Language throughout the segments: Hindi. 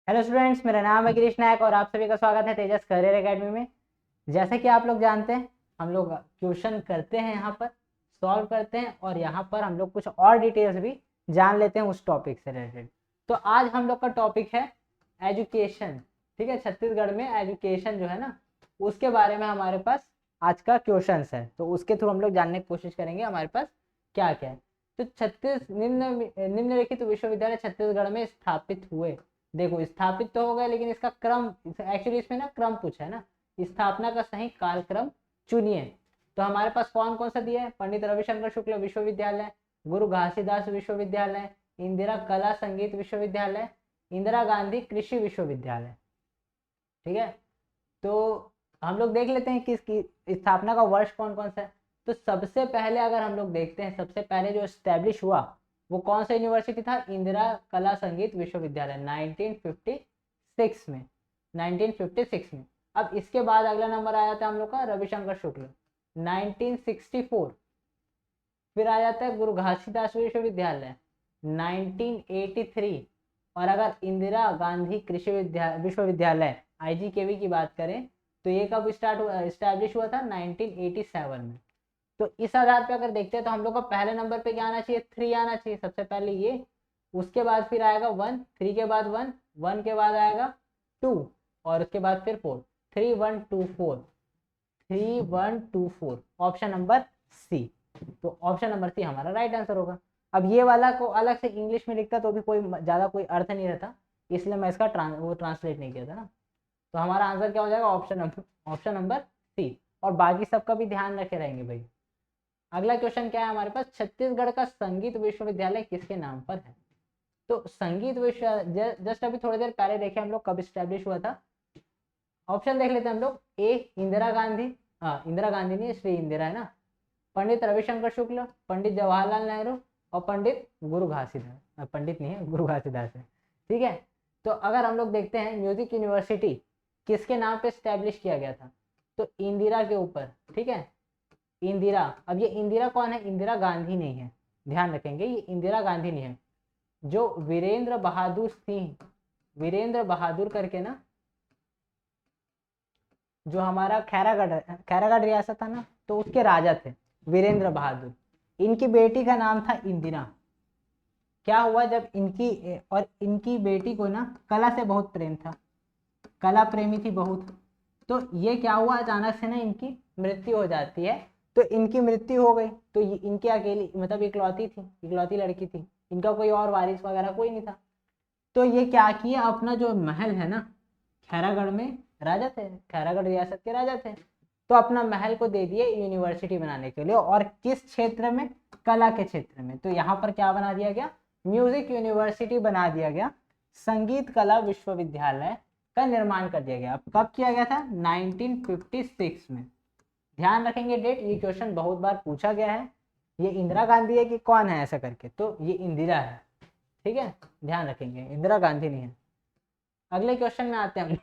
हेलो स्टूडेंट्स, मेरा नाम है गिरीश नायक और आप सभी का स्वागत है तेजस करियर एकेडमी में। जैसे कि आप लोग जानते हैं, हम लोग क्वेश्चन करते हैं, यहाँ पर सॉल्व करते हैं और यहाँ पर हम लोग कुछ और डिटेल्स भी जान लेते हैं उस टॉपिक से रिलेटेड। तो आज हम लोग का टॉपिक है एजुकेशन। ठीक है, छत्तीसगढ़ में एजुकेशन जो है ना, उसके बारे में हमारे पास आज का क्वेश्चन है। तो उसके थ्रू हम लोग जानने की कोशिश करेंगे हमारे पास क्या क्या है। तो निम्नलिखित विश्वविद्यालय छत्तीसगढ़ में स्थापित हुए। देखो, स्थापित तो हो गए, लेकिन इसका क्रम, एक्चुअली इसमें ना क्रम पूछा है ना, स्थापना का सही कालक्रम चुनिए। तो हमारे पास कौन कौन सा दिया है? पंडित रविशंकर शुक्ल विश्वविद्यालय, गुरु घासीदास विश्वविद्यालय, इंदिरा कला संगीत विश्वविद्यालय, इंदिरा गांधी कृषि विश्वविद्यालय। ठीक है, तो हम लोग देख लेते हैं कि इसकी स्थापना का वर्ष कौन कौन सा है। तो सबसे पहले अगर हम लोग देखते हैं, सबसे पहले जो स्टैब्लिश हुआ वो कौन सा यूनिवर्सिटी था? इंदिरा कला संगीत विश्वविद्यालय 1956 में। 1956 में। अब इसके बाद अगला नंबर आया था हम लोग का रविशंकर शुक्ल 1964। फिर आ जाता है गुरु घासीदास विश्वविद्यालय 1983। और अगर इंदिरा गांधी कृषि विश्वविद्यालय IGKV की बात करें तो ये कब स्टैब्लिश हुआ था? 1987 में। तो इस आधार पे अगर देखते हैं तो हम लोग का पहले नंबर पे क्या आना चाहिए? 3 आना चाहिए सबसे पहले ये। उसके बाद फिर आएगा 1, 3 के बाद 1, 1 के बाद आएगा 2 और उसके बाद फिर 4। 3 1 2 4, 3 1 2 4, ऑप्शन नंबर सी। तो ऑप्शन नंबर सी हमारा राइट आंसर होगा। अब ये वाला को अलग से इंग्लिश में लिखता तो भी कोई ज़्यादा कोई अर्थ नहीं रहता, इसलिए मैं इसका ट्रांसलेट नहीं किया था ना। तो हमारा आंसर क्या हो जाएगा? Option number C. और बाकी सबका भी ध्यान रखे रहेंगे भाई। अगला क्वेश्चन क्या है हमारे पास? छत्तीसगढ़ का संगीत विश्वविद्यालय किसके नाम पर है? तो संगीत विश्व जस्ट अभी थोड़ी देर पहले देखे हम लोग कब स्टैब्लिश हुआ था। ऑप्शन देख लेते हैं हम लोग। ए इंदिरा गांधी, हाँ इंदिरा गांधी नहीं, श्री इंदिरा है ना। पंडित रविशंकर शुक्ल, पंडित जवाहरलाल नेहरू और पंडित गुरु घासीदास। पंडित नहीं है, गुरु घासीदास है। ठीक है, तो अगर हम लोग देखते हैं म्यूजिक यूनिवर्सिटी किसके नाम पे स्टैब्लिश किया गया था? तो इंदिरा के ऊपर। ठीक है, इंदिरा। अब ये इंदिरा कौन है? इंदिरा गांधी नहीं है, ध्यान रखेंगे, ये इंदिरा गांधी नहीं है। जो वीरेंद्र बहादुर सिंह, वीरेंद्र बहादुर करके ना, जो हमारा खैरागढ़ रियासत था ना, तो उसके राजा थे वीरेंद्र बहादुर। इनकी बेटी का नाम था इंदिरा। क्या हुआ जब इनकी बेटी को ना कला से बहुत प्रेम था, कला प्रेमी थी बहुत। तो ये क्या हुआ, अचानक से ना इनकी मृत्यु हो जाती है। तो इनकी मृत्यु हो गई तो ये इनकी अकेली, मतलब इकलौती थी, इकलौती लड़की थी, इनका कोई और वारिस वगैरह कोई नहीं था। तो ये क्या किया, अपना जो महल है ना, खैरागढ़ में राजा थे, खैरागढ़ रियासत के राजा थे, तो अपना महल को दे दिए यूनिवर्सिटी बनाने के लिए। और किस क्षेत्र में? कला के क्षेत्र में। तो यहाँ पर क्या बना दिया गया? म्यूजिक यूनिवर्सिटी बना दिया गया, संगीत कला विश्वविद्यालय का निर्माण कर दिया गया। अब कब किया गया था? 1956 में। ध्यान रखेंगे डेट, ये क्वेश्चन बहुत बार पूछा गया है। ये इंदिरा गांधी है कि कौन है ऐसा करके, तो ये इंदिरा है। ठीक है, ध्यान रखेंगे, इंदिरा गांधी नहीं है। अगले क्वेश्चन में आते हैं हम।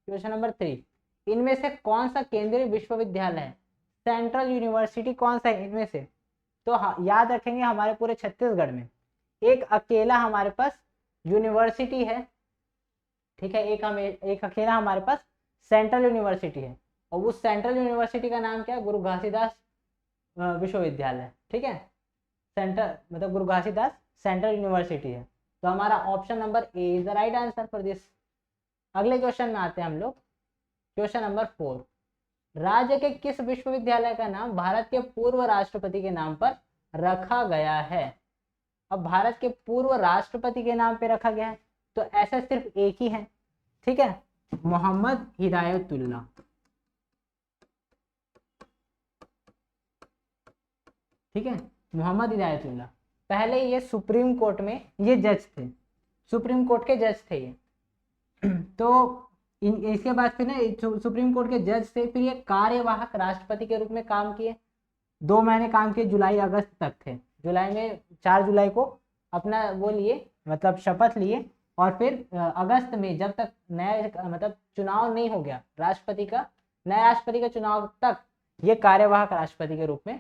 क्वेश्चन नंबर 3, इनमें से कौन सा केंद्रीय विश्वविद्यालय है? सेंट्रल यूनिवर्सिटी कौन सा है इनमें से? तो हाँ, याद रखेंगे हमारे पूरे छत्तीसगढ़ में एक अकेला हमारे पास यूनिवर्सिटी है। ठीक है, एक अकेला हमारे पास सेंट्रल यूनिवर्सिटी है, और उस सेंट्रल यूनिवर्सिटी का नाम क्या है? गुरु घासीदास विश्वविद्यालय। ठीक है, सेंटर मतलब गुरु घासीदास सेंट्रल यूनिवर्सिटी है। तो हमारा option number A is the right answer for this. अगले क्वेश्चन में आते हैं हम लोग। क्वेश्चन नंबर 4, राज्य के किस विश्वविद्यालय का नाम भारत के पूर्व राष्ट्रपति के नाम पर रखा गया है? अब भारत के पूर्व राष्ट्रपति के नाम पे रखा गया है, तो ऐसा सिर्फ एक ही है। ठीक है, मोहम्मद हिदायतुल्ला। ठीक है, मोहम्मद हिदायतुल्ला। पहले ये सुप्रीम कोर्ट में ये जज थे, सुप्रीम कोर्ट के जज थे ये। तो इसके बाद फिर ना सुप्रीम कोर्ट के जज से फिर ये कार्यवाहक राष्ट्रपति के रूप में काम किए। 2 महीने काम किए, जुलाई अगस्त तक थे। जुलाई में 4 जुलाई को अपना वो लिए, मतलब शपथ लिए। और फिर अगस्त में जब तक नया मतलब चुनाव नहीं हो गया राष्ट्रपति का, नया राष्ट्रपति का चुनाव तक ये कार्यवाहक राष्ट्रपति के रूप में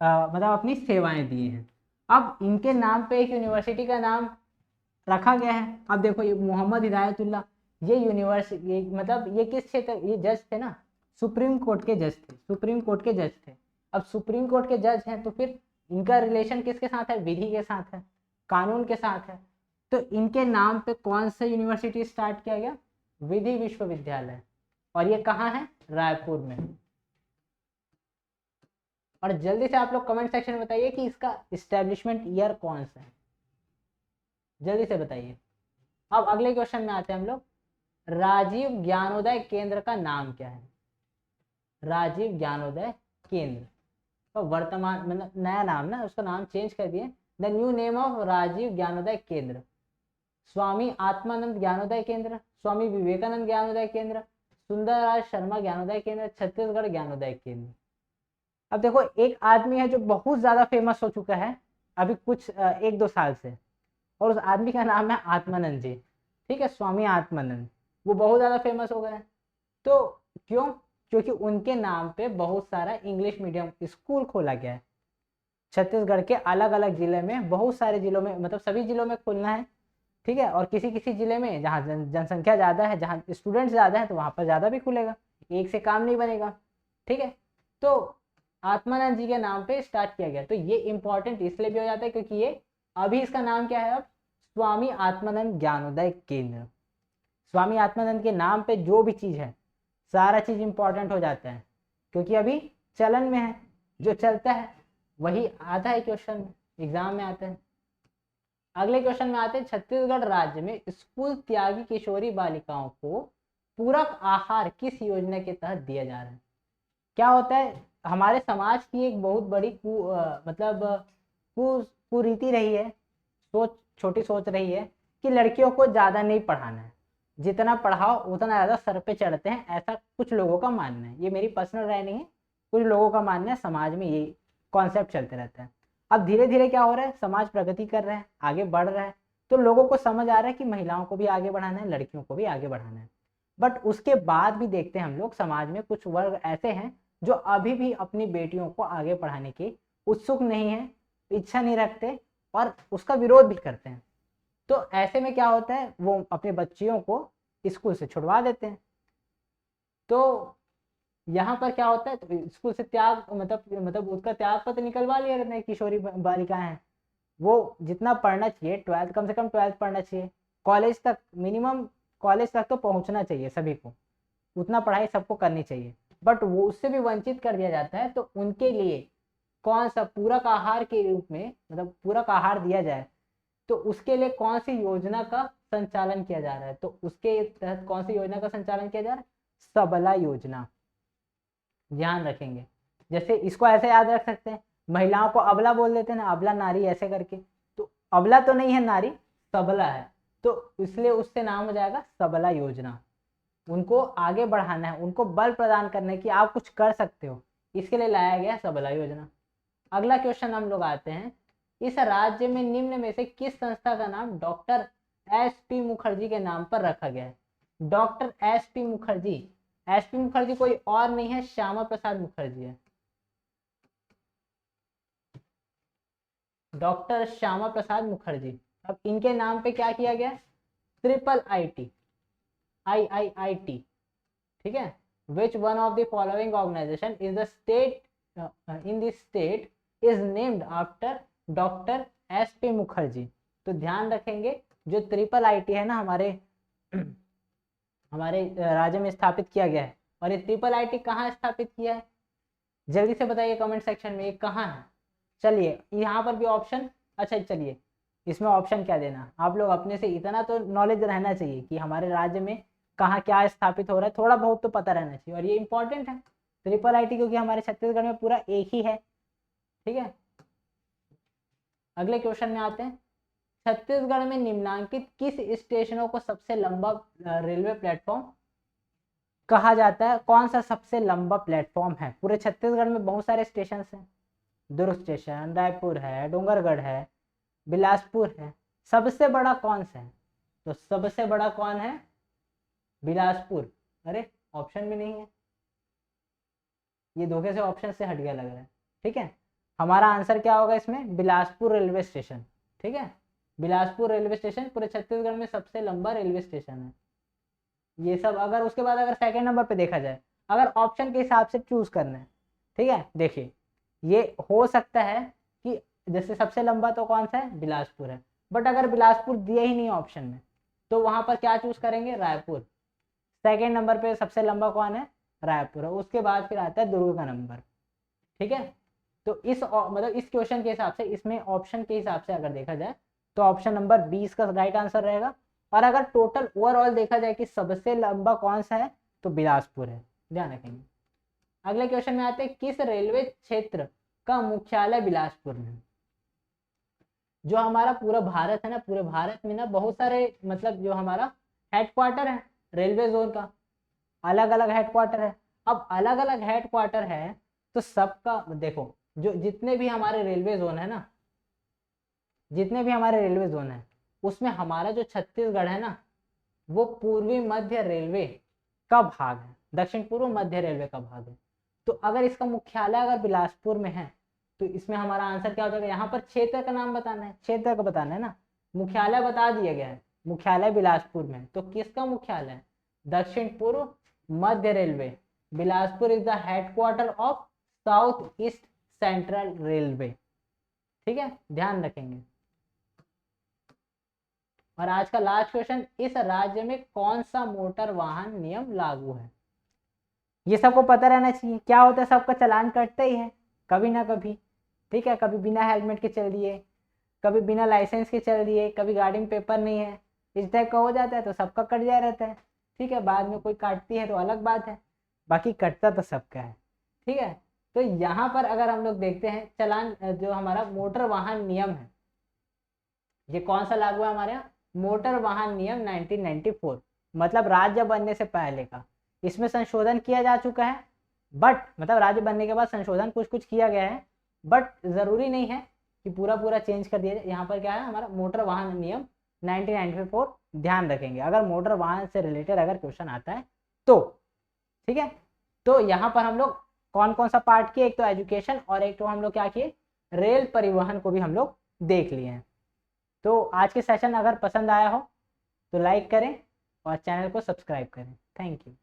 मतलब अपनी सेवाएं दी हैं। अब इनके नाम पे एक यूनिवर्सिटी का नाम रखा गया है। अब देखो ये मोहम्मद हिदायतुल्लाह, ये यूनिवर्सिटी, ये मतलब ये किस क्षेत्र, ये जज थे ना, सुप्रीम कोर्ट के जज थे, सुप्रीम कोर्ट के जज थे। अब सुप्रीम कोर्ट के जज हैं तो फिर इनका रिलेशन किसके साथ है, विधि के साथ है, कानून के साथ है। तो इनके नाम पे कौन सा यूनिवर्सिटी स्टार्ट किया गया, विधि विश्वविद्यालय, और ये कहाँ है, रायपुर में। और जल्दी से आप लोग कमेंट सेक्शन में बताइए कि इसका इस्टेब्लिशमेंट ईयर कौन सा है, जल्दी से बताइए। अब अगले क्वेश्चन में आते हैं हम लोग, राजीव ज्ञानोदय केंद्र का नाम क्या है, राजीव ज्ञानोदय केंद्र, तो वर्तमान मतलब नया नाम ना, उसका नाम चेंज कर दिए, the new name of Rajiv Gyanodaya Kendra, Swami Atmanand Gyanodaya Kendra, Swami Vivekananda Gyanodaya केंद्र, सुंदरराज शर्मा ज्ञानोदय केंद्र, छत्तीसगढ़ ज्ञानोदय केंद्र। अब देखो एक आदमी है जो बहुत ज्यादा फेमस हो चुका है अभी कुछ 1-2 साल से, और उस आदमी का नाम है आत्मानंद जी, ठीक है, स्वामी आत्मानंद, वो बहुत ज्यादा फेमस हो गए हैं। तो क्यों, क्योंकि उनके नाम पे बहुत सारा इंग्लिश मीडियम स्कूल खोला गया है। छत्तीसगढ़ के अलग अलग जिले में, बहुत सारे जिलों में, मतलब सभी जिलों में खोलना है, ठीक है। और किसी किसी जिले में जहाँ जनसंख्या ज़्यादा है, जहाँ स्टूडेंट्स ज़्यादा है, तो वहाँ पर ज़्यादा भी खुलेगा, एक से काम नहीं बनेगा, ठीक है। तो आत्मानंद जी के नाम पे स्टार्ट किया गया। तो ये इंपॉर्टेंट इसलिए भी हो जाता है क्योंकि ये अभी इसका नाम क्या है, अब स्वामी आत्मानंद ज्ञानोदय केंद्र। स्वामी आत्मानंद के नाम पे जो भी चीज़ है सारा चीज़ इंपॉर्टेंट हो जाता है, क्योंकि अभी चलन में है, जो चलता है वही आता है क्वेश्चन एग्जाम में आता है। अगले क्वेश्चन में आते हैं, छत्तीसगढ़ राज्य में स्कूल त्यागी किशोरी बालिकाओं को पूरक आहार किस योजना के तहत दिया जा रहा है। क्या होता है, हमारे समाज की एक बहुत बड़ी मतलब कुरीति रही है, छोटी सोच रही है कि लड़कियों को ज़्यादा नहीं पढ़ाना है, जितना पढ़ाओ उतना ज़्यादा सर पे चढ़ते हैं, ऐसा कुछ लोगों का मानना है। ये मेरी पर्सनल राय नहीं है, कुछ लोगों का मानना है, समाज में ये कॉन्सेप्ट चलते रहता है। अब धीरे धीरे क्या हो रहा है, समाज प्रगति कर रहा है, आगे बढ़ रहा है, तो लोगों को समझ आ रहा है कि महिलाओं को भी आगे बढ़ाना है, लड़कियों को भी आगे बढ़ाना है। बट उसके बाद भी देखते हैं हम लोग, समाज में कुछ वर्ग ऐसे हैं जो अभी भी अपनी बेटियों को आगे पढ़ाने की उत्सुक नहीं है, इच्छा नहीं रखते, और उसका विरोध भी करते हैं। तो ऐसे में क्या होता है, वो अपने बच्चियों को स्कूल से छुड़वा देते हैं। तो यहाँ पर क्या होता है, तो स्कूल से त्याग मतलब उसका त्याग पत्र निकलवा लिया रहते हैं, किशोरी बालिकाएं हैं, वो जितना पढ़ना चाहिए 12th, कम से कम 12th पढ़ना चाहिए, कॉलेज तक मिनिमम, कॉलेज तक तो पहुंचना चाहिए सभी को, उतना पढ़ाई सबको करनी चाहिए, बट वो उससे भी वंचित कर दिया जाता है। तो उनके लिए कौन सा पूरक आहार के रूप में, मतलब पूरक आहार दिया जाए, तो उसके लिए कौन सी योजना का संचालन किया जा रहा है, तो उसके तहत कौन सी योजना का संचालन किया जा रहा है, सबला योजना। ध्यान रखेंगे, जैसे इसको ऐसे याद रख सकते हैं, महिलाओं को अबला बोल देते हैं ना, अबला नारी ऐसे करके, तो अबला तो नहीं है नारी, सबला है, तो इसलिए उससे नाम हो जाएगा सबला योजना। उनको आगे बढ़ाना है, उनको बल प्रदान करने की, आप कुछ कर सकते हो, इसके लिए लाया गया सबला योजना। अगला क्वेश्चन हम लोग आते हैं, इस राज्य में निम्न में से किस संस्था का नाम डॉक्टर एस.पी. मुखर्जी के नाम पर रखा गया है। Doctor S P. Mukherjee, SP. Mukherjee कोई और नहीं है, श्यामा प्रसाद मुखर्जी है, डॉक्टर श्यामा प्रसाद मुखर्जी। अब इनके नाम पे क्या किया गया, ट्रिपल आईटी, IIIT, ठीक है। Which one of the following organisation is the state in the state is named after doctor S P. Mukherjee. तो ध्यान रखेंगे, जो ट्रिपल आईटी है ना, हमारे राज्य में स्थापित किया गया है, और ये ट्रिपल आईटी कहाँ स्थापित किया है, जल्दी से बताइए कमेंट सेक्शन में, ये कहाँ है। चलिए यहाँ पर भी ऑप्शन, अच्छा चलिए इसमें ऑप्शन क्या देना, आप लोग अपने से इतना तो नॉलेज रहना चाहिए कि हमारे राज्य में कहाँ क्या स्थापित हो रहा है, थोड़ा बहुत तो पता रहना चाहिए, और ये इंपॉर्टेंट है ट्रिपल आईटी, क्योंकि हमारे छत्तीसगढ़ में पूरा एक ही है, ठीक है। अगले क्वेश्चन में आते हैं, छत्तीसगढ़ में निम्नांकित किस स्टेशनों को सबसे लंबा रेलवे प्लेटफॉर्म कहा जाता है, कौन सा सबसे लंबा प्लेटफॉर्म है। पूरे छत्तीसगढ़ में बहुत सारे स्टेशन हैं, दुर्ग स्टेशन, रायपुर है, डोंगरगढ़ है, बिलासपुर है, सबसे बड़ा कौन सा है, तो सबसे बड़ा कौन है, बिलासपुर। अरे ऑप्शन में नहीं है, ये धोखे से ऑप्शन से हट गया लग रहा है, ठीक है। हमारा आंसर क्या होगा इसमें, बिलासपुर रेलवे स्टेशन, ठीक है। बिलासपुर रेलवे स्टेशन पूरे छत्तीसगढ़ में सबसे लंबा रेलवे स्टेशन है। ये सब अगर उसके बाद अगर सेकंड नंबर पे देखा जाए, अगर ऑप्शन के हिसाब से चूज करना है, ठीक है, देखिए ये हो सकता है कि जैसे सबसे लंबा तो कौन सा है, बिलासपुर है, बट अगर बिलासपुर दिया ही नहीं ऑप्शन में तो वहां पर क्या चूज करेंगे, रायपुर। सेकेंड नंबर पे सबसे लंबा कौन है, रायपुर है। उसके बाद फिर आता है दुर्ग का नंबर, ठीक है। तो इस मतलब इस क्वेश्चन के हिसाब से, इसमें ऑप्शन के हिसाब से अगर देखा जाए तो ऑप्शन नंबर 20 का राइट आंसर रहेगा। और अगर टोटल ओवरऑल देखा जाए कि सबसे लंबा कौन सा है, तो बिलासपुर है, ध्यान रखेंगे। अगले क्वेश्चन में आते हैं, किस रेलवे क्षेत्र का मुख्यालय बिलासपुर में। जो हमारा पूरा भारत है ना, पूरे भारत में ना बहुत सारे मतलब जो हमारा हेडक्वार्टर है रेलवे जोन का, अलग अलग हेडक्वार्टर है। अब अलग अलग हेडक्वार्टर है तो सबका देखो, जो जितने भी हमारे रेलवे जोन है ना, जितने भी हमारे रेलवे जोन है उसमें हमारा जो छत्तीसगढ़ है ना, वो पूर्वी मध्य रेलवे का भाग है, दक्षिण पूर्व मध्य रेलवे का भाग है। तो अगर इसका मुख्यालय अगर बिलासपुर में है तो इसमें हमारा आंसर क्या हो जाएगा, यहाँ पर क्षेत्र का नाम बताना है, क्षेत्र का बताना है ना, मुख्यालय बता दिया गया है, मुख्यालय बिलासपुर में, तो किसका मुख्यालय है, दक्षिण पूर्व मध्य railway. Bilaspur is the headquarter of south east central railway, ठीक है, ध्यान रखेंगे। और आज का लास्ट क्वेश्चन, इस राज्य में कौन सा मोटर वाहन नियम लागू है। ये सबको पता रहना चाहिए, क्या होता है सबका चालान कटता ही है कभी ना कभी, ठीक है, कभी बिना हेलमेट के चल दिए, कभी बिना लाइसेंस के चल दिए, कभी गाड़ी में पेपर नहीं है, इस टाइप का हो जाता है तो सबका कट जाया रहता है, ठीक है। बाद में कोई काटती है तो अलग बात है, बाकी कटता तो सबका है, ठीक है। तो यहाँ पर अगर हम लोग देखते हैं चालान, जो हमारा मोटर वाहन नियम है, ये कौन सा लागू है हमारे यहाँ, मोटर वाहन नियम 1994, मतलब राज्य बनने से पहले का। इसमें संशोधन किया जा चुका है, बट मतलब राज्य बनने के बाद संशोधन कुछ कुछ किया गया है, बट जरूरी नहीं है कि पूरा पूरा चेंज कर दिया जाए। यहाँ पर क्या है, हमारा मोटर वाहन नियम 1994, ध्यान रखेंगे अगर मोटर वाहन से रिलेटेड अगर क्वेश्चन आता है तो, ठीक है। तो यहाँ पर हम लोग कौन कौन सा पार्ट किए, एक तो एजुकेशन और एक तो हम लोग क्या किए, रेल परिवहन को भी हम लोग देख लिए हैं। तो आज के सेशन अगर पसंद आया हो तो लाइक करें और चैनल को सब्सक्राइब करें। Thank you.